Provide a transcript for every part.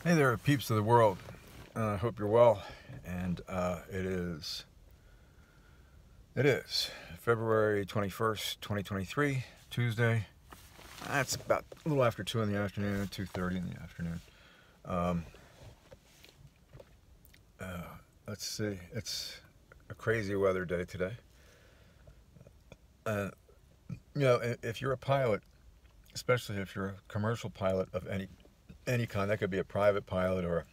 Hey there, peeps of the world. I hope you're well. And it is February 21st, 2023, Tuesday. It's about a little after 2 in the afternoon, 2:30 in the afternoon. Let's see, it's a crazy weather day today. If you're a pilot, especially if you're a commercial pilot of any kind, that could be a private pilot or,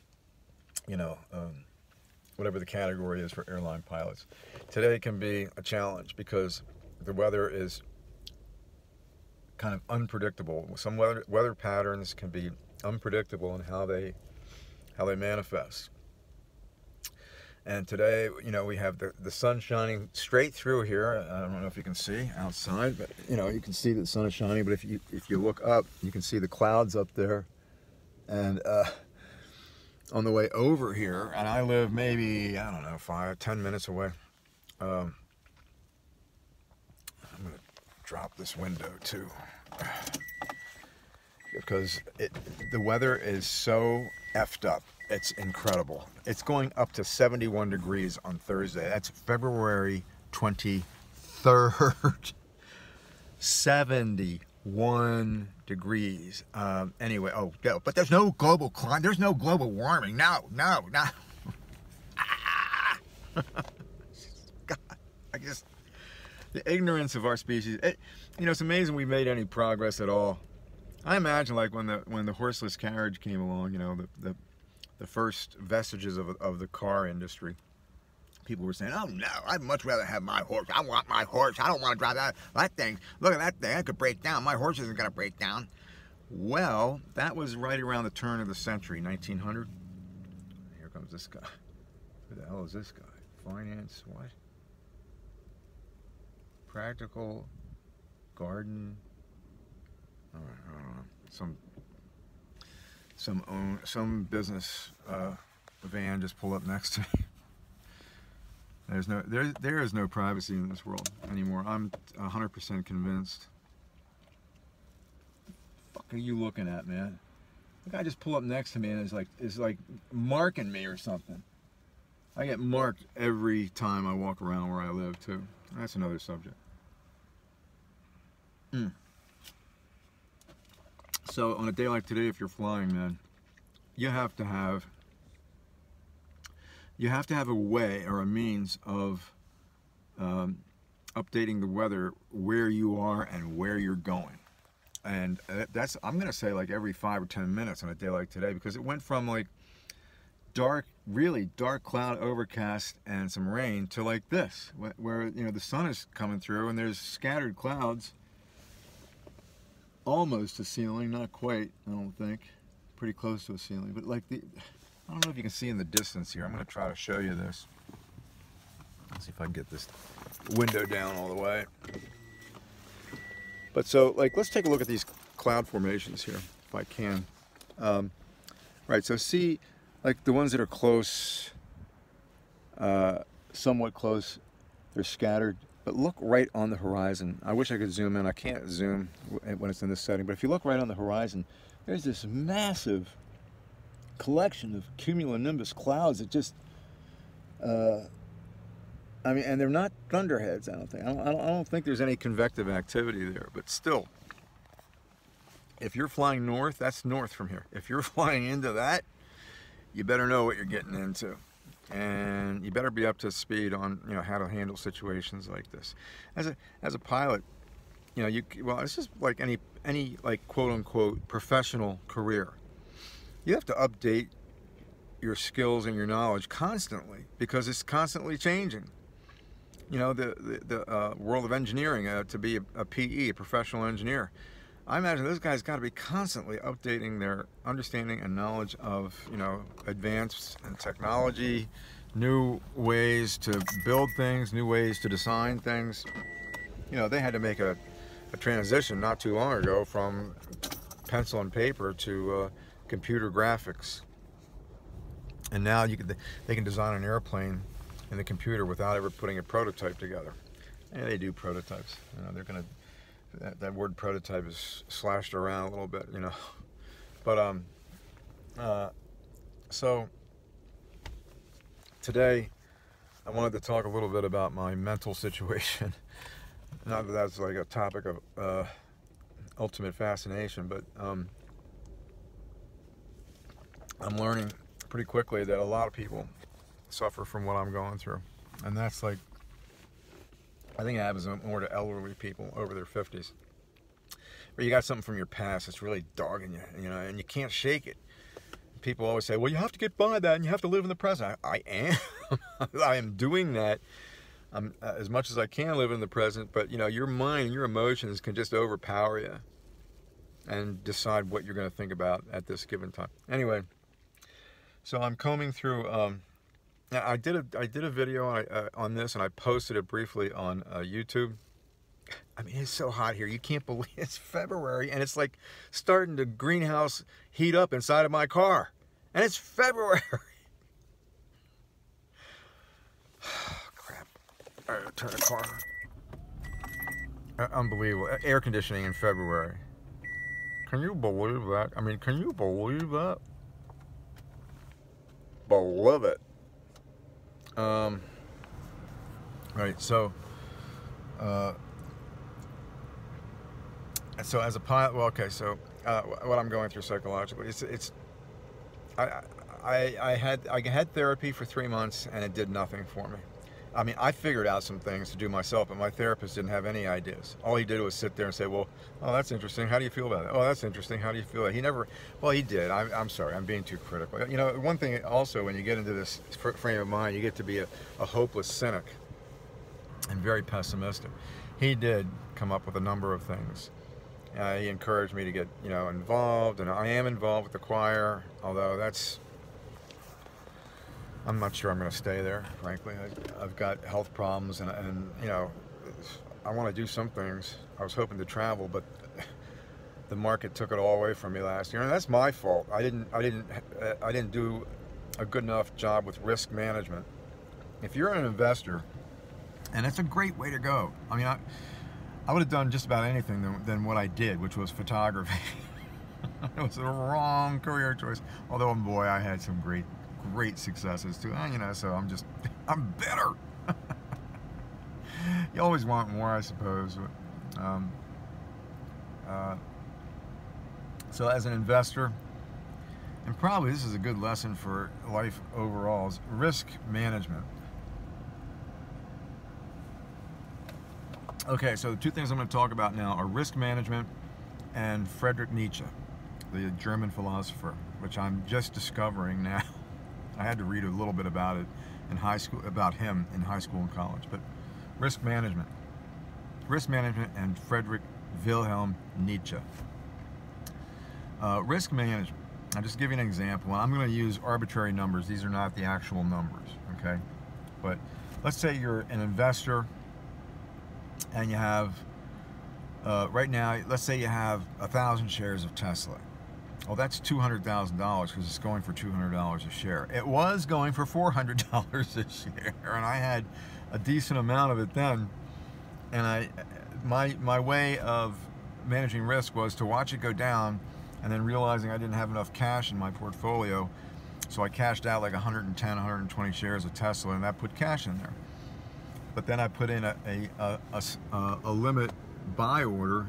whatever the category is for airline pilots. Today can be a challenge because the weather is kind of unpredictable. Some weather patterns can be unpredictable in how they manifest. And today, we have the sun shining straight through here. I don't know if you can see outside, but you can see that the sun is shining. But if you look up, you can see the clouds up there. And on the way over here, and I live maybe, I don't know, 5-10 minutes away. I'm gonna drop this window too, because the weather is so effed up. It's incredible. It's going up to 71 degrees on Thursday. That's February 23rd. 71 degrees. Anyway, but there's no global climate. There's no global warming. No. God, the ignorance of our species. It's amazing we made any progress at all. I imagine, like when the horseless carriage came along, the first vestiges of the car industry. People were saying, "Oh no, I'd much rather have my horse. I want my horse. I don't want to drive that thing. Look at that thing. That could break down. My horse isn't going to break down." Well, that was right around the turn of the century, 1900. Here comes this guy. Who the hell is this guy? Finance, what? Practical garden. All right, I don't know. Some business van just pulled up next to me. There is no privacy in this world anymore. I'm 100% convinced. What the fuck are you looking at, man? The guy just pulled up next to me and is like marking me or something. I get marked every time I walk around where I live too. That's another subject. So on a day like today, if you're flying, man, you have to have a way or a means of updating the weather where you are and where you're going. And that's, I'm going to say, like every 5 or 10 minutes on a day like today, because it went from like dark, really dark cloud, overcast, and some rain to like this, where the sun is coming through and there's scattered clouds almost to ceiling, not quite, I don't think, pretty close to a ceiling, but like I don't know if you can see in the distance here. I'm going to try to show you this. Let's see if I can get this window down all the way. But so, like, let's take a look at these cloud formations here, if I can. Right, so see, like the ones that are close, somewhat close, they're scattered. But look right on the horizon. I wish I could zoom in. I can't zoom when it's in this setting. But if you look right on the horizon, there's this massive collection of cumulonimbus clouds that just, and they're not thunderheads, I don't think. I don't think there's any convective activity there, but still, if you're flying north, that's north from here. If you're flying into that, you better know what you're getting into. And you better be up to speed on, how to handle situations like this. As a pilot, it's just like any like quote unquote professional career. You have to update your skills and your knowledge constantly because it's constantly changing. The world of engineering, to be a PE, a professional engineer, I imagine those guys got to be constantly updating their understanding and knowledge of, advanced and technology, new ways to build things, new ways to design things. They had to make a transition not too long ago from pencil and paper to computer graphics, and now they can design an airplane in the computer without ever putting a prototype together. And they do prototypes. They're gonna, that word prototype is slashed around a little bit, But So today I wanted to talk a little bit about my mental situation. Not that that's like a topic of ultimate fascination, but I'm learning pretty quickly that a lot of people suffer from what I'm going through. And that's like, I think it happens more to elderly people over their 50s. Where you got something from your past that's really dogging you, you know, and you can't shake it. People always say, well, you have to get by that and you have to live in the present. I am. I am doing that as much as I can live in the present, but, you know, your mind and your emotions can just overpower you and decide what you're going to think about at this given time. Anyway, so I'm combing through. I did a video on this, and I posted it briefly on YouTube. I mean, it's so hot here. You can't believe it's February, and it's like starting to greenhouse heat up inside of my car, and it's February. Crap! All right, turn the car on. Unbelievable. Air conditioning in February. Can you believe that? I mean, can you believe that? Believe it. Right, so as a pilot, well, okay, so what I'm going through psychologically, I had therapy for 3 months and it did nothing for me. I mean, I figured out some things to do myself, but my therapist didn't have any ideas. All he did was sit there and say, well, oh, that's interesting. How do you feel about it? Oh, that's interesting. How do you feel about it? He never, well, he did. I'm sorry. I'm being too critical. You know, one thing also, when you get into this frame of mind, you get to be a hopeless cynic and very pessimistic. He did come up with a number of things. He encouraged me to get, you know, involved, and I am involved with the choir, although I'm not sure I'm going to stay there, frankly. I've got health problems, and you know, I want to do some things. I was hoping to travel, but the market took it all away from me last year, and that's my fault. I didn't do a good enough job with risk management. If you're an investor, and it's a great way to go. I mean, I would have done just about anything than what I did, which was photography. It was the wrong career choice. Although, boy, I had some great successes too. You know, so I'm bitter. You always want more, I suppose. So as an investor, and probably this is a good lesson for life overall, is risk management. Okay, so the two things I'm going to talk about now are risk management and Friedrich Nietzsche, the German philosopher, which I'm just discovering now. I had to read a little bit about it in high school, about him in high school and college. But risk management and Friedrich Wilhelm Nietzsche. Risk management. I'll just give you an example. I'm going to use arbitrary numbers. These are not the actual numbers, okay? But let's say you're an investor and you have, right now, let's say you have 1,000 shares of Tesla. Well, that's $200,000 because it's going for $200 a share. It was going for $400 a share, and I had a decent amount of it then. And my way of managing risk was to watch it go down, and then realizing I didn't have enough cash in my portfolio, so I cashed out like 110, 120 shares of Tesla, and that put cash in there. But then I put in a limit buy order.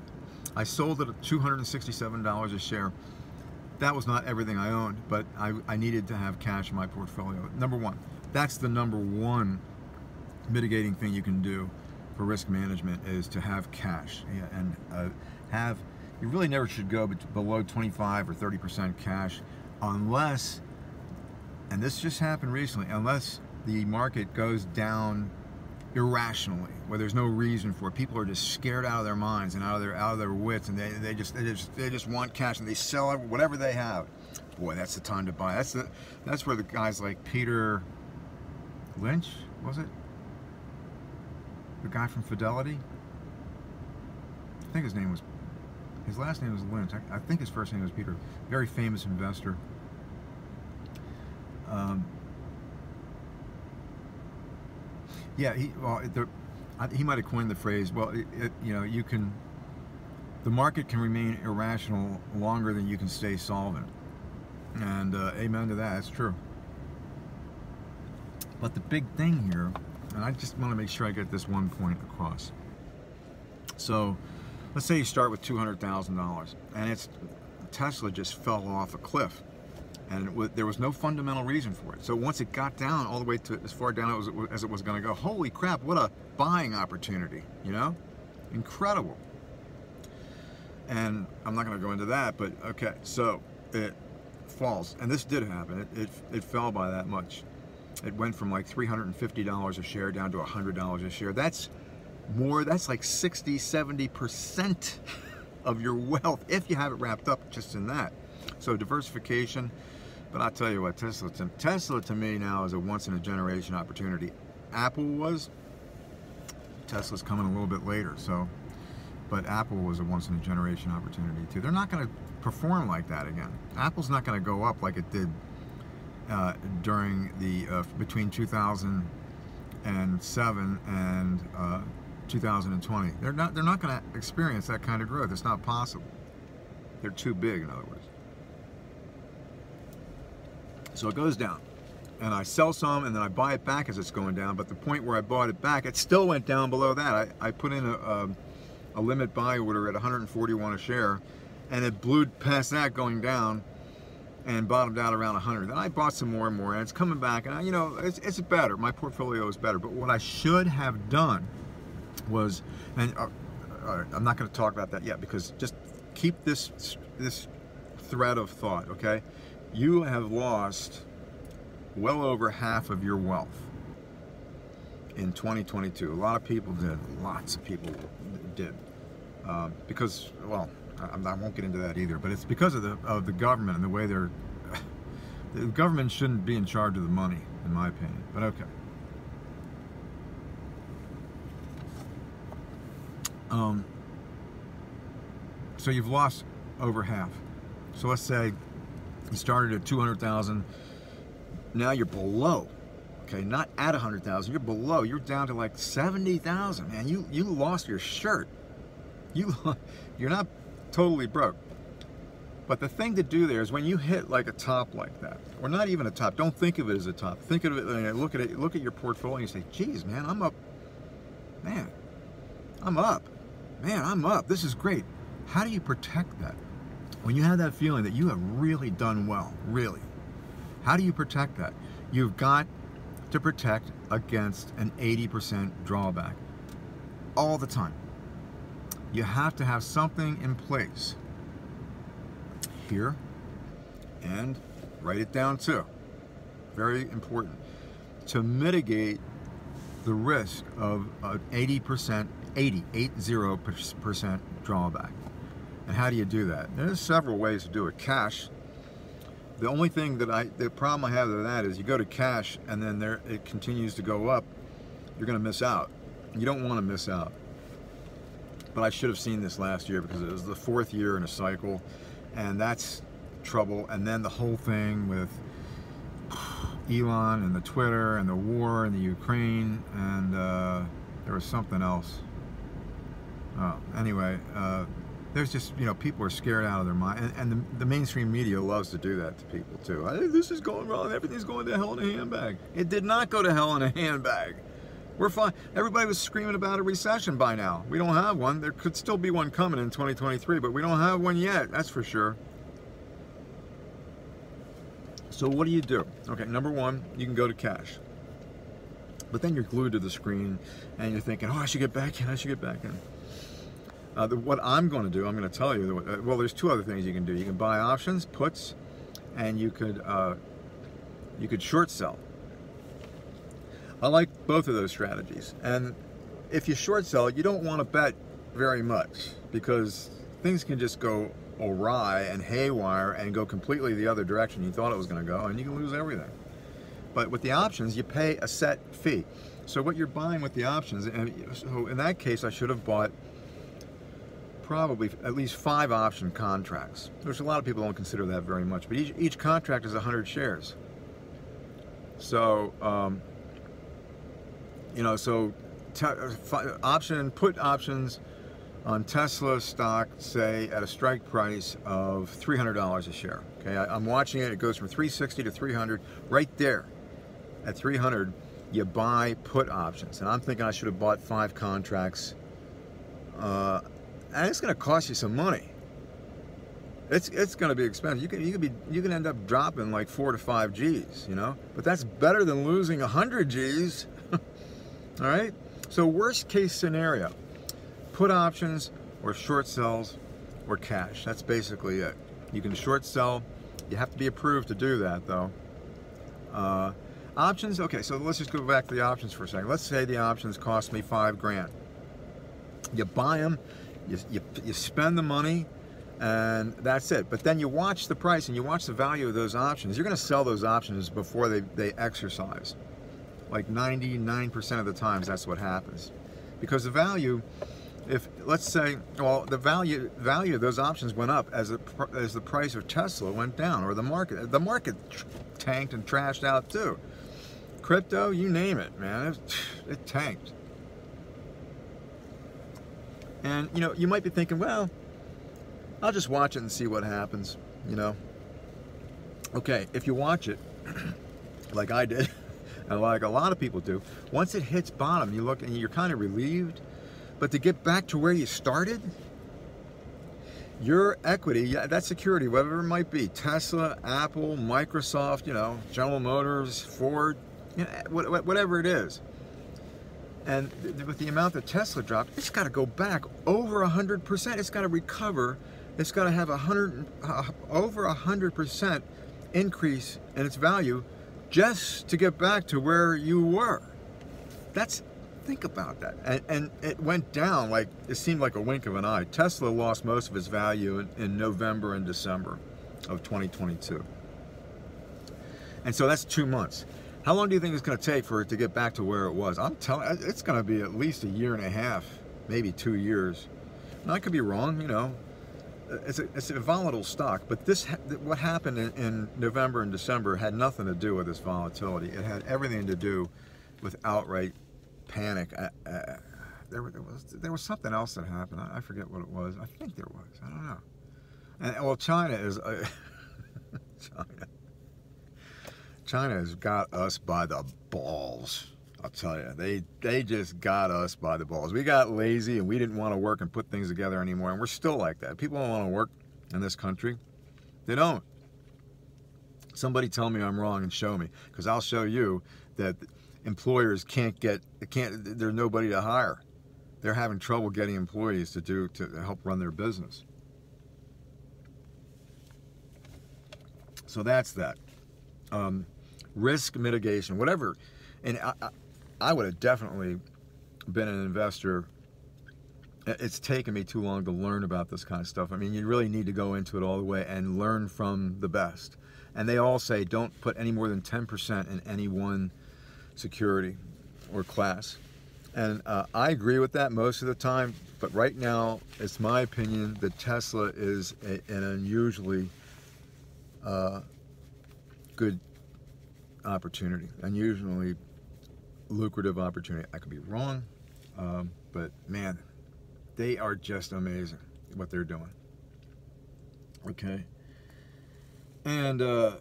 I sold it at $267 a share. That was not everything I owned, but I needed to have cash in my portfolio. Number one, that's the number one mitigating thing you can do for risk management, is to have cash. Yeah, and you really never should go below 25 or 30% cash unless, and this just happened recently, unless the market goes down irrationally, where there's no reason for it. People are just scared out of their minds and out of their wits, and they just want cash, and they sell whatever they have. Boy, that's the time to buy. That's where the guys like Peter Lynch, was it? The guy from Fidelity? I think his last name was Lynch. I think his first name was Peter. Very famous investor. Yeah, he might have coined the phrase. Well, you know, the market can remain irrational longer than you can stay solvent. And amen to that, that's true. But the big thing here, and I just want to make sure I get this one point across. So let's say you start with $200,000 and Tesla just fell off a cliff, and there was no fundamental reason for it. So once it got down all the way to as far down as it was going to go, holy crap, what a buying opportunity, you know? Incredible. And I'm not going to go into that, but okay, so it falls, and this did happen. It fell by that much. It went from like $350 a share down to $100 a share. That's like 60–70% of your wealth if you have it wrapped up just in that. So diversification. But I'll tell you what, Tesla to me now is a once in a generation opportunity. Apple was. Tesla's coming a little bit later, so. But Apple was a once in a generation opportunity too. They're not going to perform like that again. Apple's not going to go up like it did during the between 2007 and 2020. They're not going to experience that kind of growth. It's not possible. They're too big, in other words. So it goes down, and I sell some, and then I buy it back as it's going down. But the point where I bought it back, it still went down below that. I put in a limit buy order at 141 a share, and it blew past that going down and bottomed out around 100. Then I bought some more and more, and it's coming back, and you know, it's better. My portfolio is better. But what I should have done was, and I'm not going to talk about that yet, because just keep this thread of thought, okay? You have lost well over half of your wealth in 2022. A lot of people did. Lots of people did. Because, well, I won't get into that either, but it's because of the government and the way the government shouldn't be in charge of the money, in my opinion, but okay. So you've lost over half. So let's say you started at 200,000, now you're below, okay, not at 100,000, you're below, you're down to like 70,000, man. You lost your shirt. You're not totally broke. But the thing to do there is when you hit like a top like that, or not even a top, don't think of it as a top. Think of it, look at your portfolio and you say, geez, man, I'm up. Man, I'm up. Man, I'm up. This is great. How do you protect that? When you have that feeling that you have really done well, really, how do you protect that? You've got to protect against an 80% drawback all the time. You have to have something in place here, and write it down too. Very important. To mitigate the risk of an 80% drawback. And how do you do that? There's several ways to do it. Cash. The only thing the problem I have with that is you go to cash and then it continues to go up, you're going to miss out. You don't want to miss out. But I should have seen this last year because it was the 4th year in a cycle, and that's trouble. And then the whole thing with Elon and the Twitter and the war in the Ukraine, and there was something else. Anyway, there's just, you know, people are scared out of their mind, and the mainstream media loves to do that to people too. This is going wrong, everything's going to hell in a handbag. It did not go to hell in a handbag. We're fine. Everybody was screaming about a recession by now. We don't have one. There could still be one coming in 2023, but we don't have one yet, that's for sure. So what do you do? Okay, number one, you can go to cash. But then you're glued to the screen and you're thinking, oh, I should get back in, I should get back in. What I'm going to do, I'm going to tell you, well, there's two other things you can do. You can buy options, puts, and you could short sell. I like both of those strategies. And if you short sell, you don't want to bet very much because things can just go awry and haywire and go completely the other direction you thought it was going to go, and you can lose everything. But with the options, you pay a set fee. So what you're buying with the options, and so in that case, I should have bought probably at least 5 option contracts. There's a lot of people don't consider that very much, but each contract is 100 shares. So, you know, so put options on Tesla stock, say at a strike price of $300 a share. Okay, I'm watching it. It goes from 360 to 300. Right there, at 300, you buy put options, and I'm thinking I should have bought 5 contracts. And it's going to cost you some money. It's going to be expensive. You can end up dropping like 4 to 5 G's, you know. But that's better than losing 100 G's. All right. So worst case scenario. Put options or short sells or cash. That's basically it. You can short sell. You have to be approved to do that, though. Options, okay, so let's just go back to the options for a second. Let's say the options cost me $5 grand. You buy them, you spend the money, and that's it. But then you watch the price and you watch the value of those options. You're going to sell those options before they exercise. Like 99% of the times, that's what happens. Because the value, if let's say, well, the value of those options went up as the price of Tesla went down, or the market tanked and trashed out too. Crypto, you name it, man, it tanked. And you know, you might be thinking, well, I'll just watch it and see what happens, you know. Okay, if you watch it, like I did, and like a lot of people do, once it hits bottom, you look and you're kind of relieved. But to get back to where you started, your equity, that security, whatever it might be, Tesla, Apple, Microsoft, you know, General Motors, Ford, you know, whatever it is. And with the amount that Tesla dropped, it's got to go back over 100%. It's got to recover. It's got to have over 100% increase in its value just to get back to where you were. Think about that. And it went down like, it seemed like a wink of an eye. Tesla lost most of its value in November and December of 2022. And so that's 2 months. How long do you think it's going to take for it to get back to where it was? I'm telling you, it's going to be at least 1.5 years, maybe 2 years. Now, I could be wrong, you know. It's a volatile stock, but what happened in November and December had nothing to do with this volatility. It had everything to do with outright panic. There was something else that happened. I forget what it was. I think there was. I don't know. And well, China is China has got us by the balls. I'll tell you, they just got us by the balls. We got lazy and we didn't want to work and put things together anymore, and we're still like that. People don't want to work in this country. They don't. Somebody tell me I'm wrong and show me, because I'll show you that employers there's nobody to hire. They're having trouble getting employees to help run their business. So that's that. Risk mitigation, whatever. And I would have definitely been an investor. It's taken me too long to learn about this kind of stuff. I mean, you really need to go into it all the way and learn from the best. And they all say don't put any more than 10% in any one security or class. And I agree with that most of the time. But right now, it's my opinion that Tesla is an unusually good opportunity, unusually lucrative opportunity. I could be wrong, but man, they are just amazing what they're doing. Okay, and oh,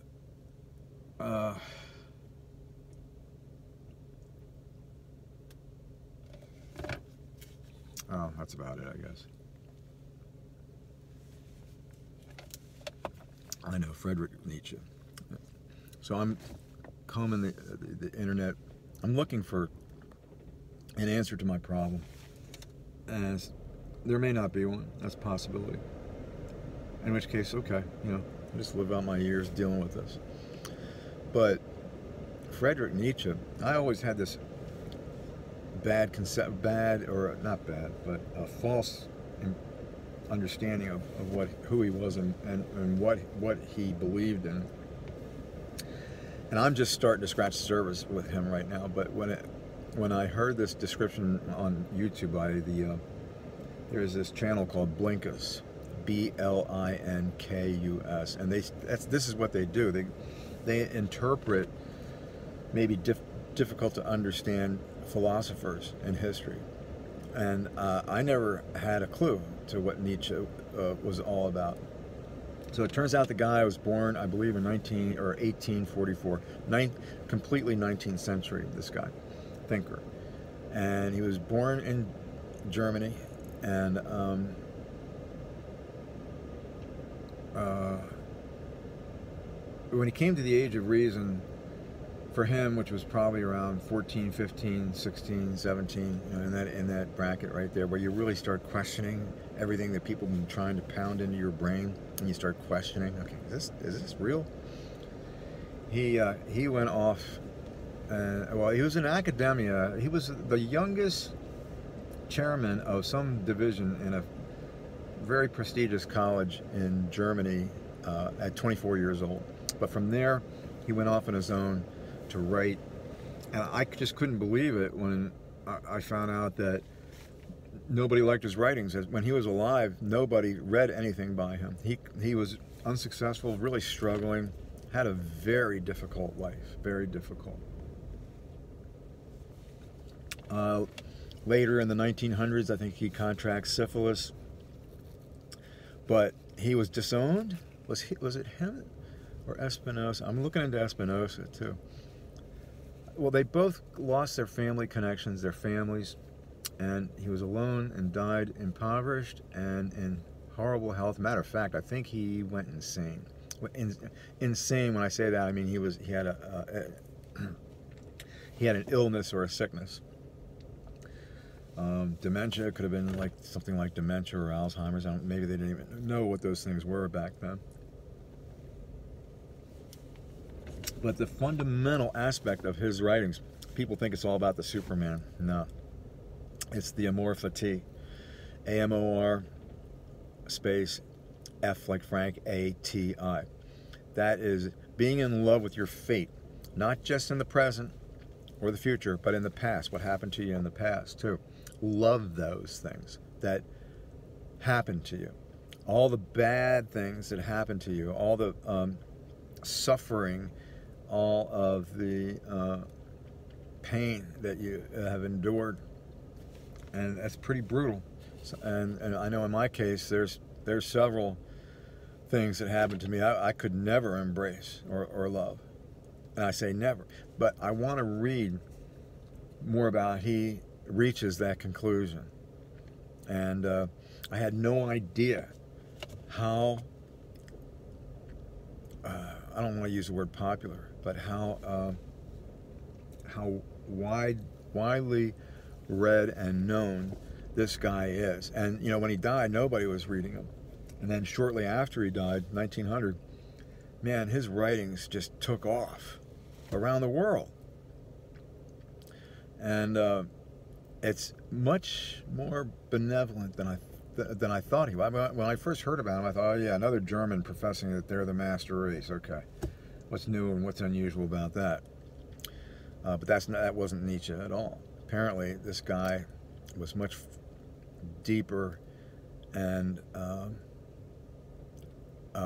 that's about it, I guess. I know Friedrich Nietzsche. So I'm combing the internet. I'm looking for an answer to my problem. And there may not be one. That's a possibility. In which case, okay, you know, I just live out my years dealing with this. But Friedrich Nietzsche, I always had this not bad, but a false understanding of who he was and what he believed in. And I'm just starting to scratch the surface with him right now. But when I heard this description on YouTube by there's this channel called Blinkus, Blinkus, and this is what they do. They interpret maybe difficult to understand philosophers in history And I never had a clue to what Nietzsche was all about. So it turns out the guy was born, I believe, in 1844, completely 19th century. This guy, thinker, and he was born in Germany, and when he came to the age of reason, for him, which was probably around 14, 15, 16, 17, you know, in that bracket right there, where you really start questioning everything that people have been trying to pound into your brain, and you start questioning, okay, is this real? He went off, well, he was in academia. He was the youngest chairman of some division in a very prestigious college in Germany at 24 years old. But from there, he went off on his own to write, and I just couldn't believe it when I found out that nobody liked his writings. When he was alive, nobody read anything by him. He was unsuccessful, really struggling, had a very difficult life, very difficult. Later in the 1900s, I think he contracts syphilis, but he was disowned. Was it him or Espinosa? I'm looking into Espinosa too. Well, they both lost their family connections, their families, and he was alone and died impoverished and in horrible health. Matter of fact, I think he went insane. Insane, when I say that, I mean he had an illness or a sickness. Dementia, could have been like something like dementia or Alzheimer's. Maybe they didn't even know what those things were back then. But the fundamental aspect of his writings, people think it's all about the Superman. No. It's the amor fati. A-M-O-R space F like Frank, A-T-I. That is being in love with your fate, not just in the present or the future, but in the past, what happened to you in the past too. Love those things that happened to you. All the bad things that happened to you, all the suffering, all of the pain that you have endured, and that's pretty brutal. And I know in my case, there's several things that happened to me I could never embrace or love, and I say never, but I want to read more about he reaches that conclusion, and I had no idea how I don't want to use the word popular, but how widely read and known this guy is. And you know, when he died, nobody was reading him. And then shortly after he died, 1900, man, his writings just took off around the world. And it's much more benevolent than I thought he was. When I first heard about him, I thought, oh yeah, another German professing that they're the master race. Okay, what's new and what's unusual about that? But that wasn't Nietzsche at all. Apparently, this guy was much deeper and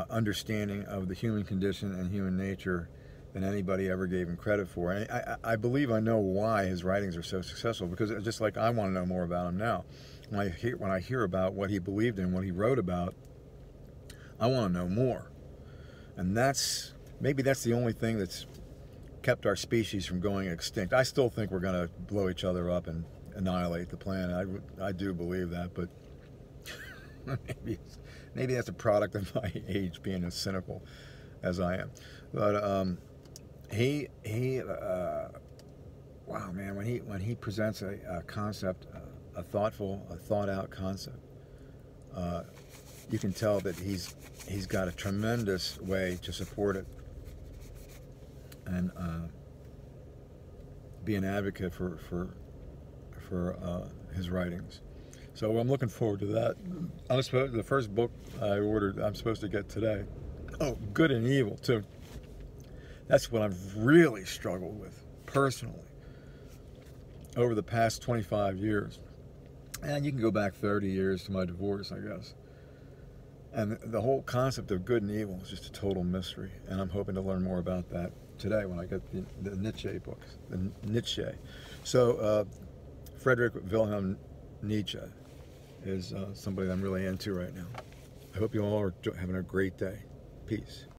understanding of the human condition and human nature than anybody ever gave him credit for. And I believe I know why his writings are so successful, because it's just like I want to know more about him now. When I hear about what he believed in, what he wrote about, I want to know more. And maybe that's the only thing that's kept our species from going extinct. I still think we're going to blow each other up and annihilate the planet. I do believe that, but maybe that's a product of my age, being as cynical as I am. But wow, man, when he presents a concept, a thoughtful, thought-out concept, you can tell that he's got a tremendous way to support it and be an advocate for his writings. So I'm looking forward to that. The first book I ordered, I'm supposed to get today. Oh, Good and Evil too. That's what I've really struggled with personally over the past 25 years. And you can go back 30 years to my divorce, I guess. And the whole concept of good and evil is just a total mystery. And I'm hoping to learn more about that today when I get the Nietzsche books, the Nietzsche. So Friedrich Wilhelm Nietzsche is somebody that I'm really into right now. I hope you all are having a great day. Peace.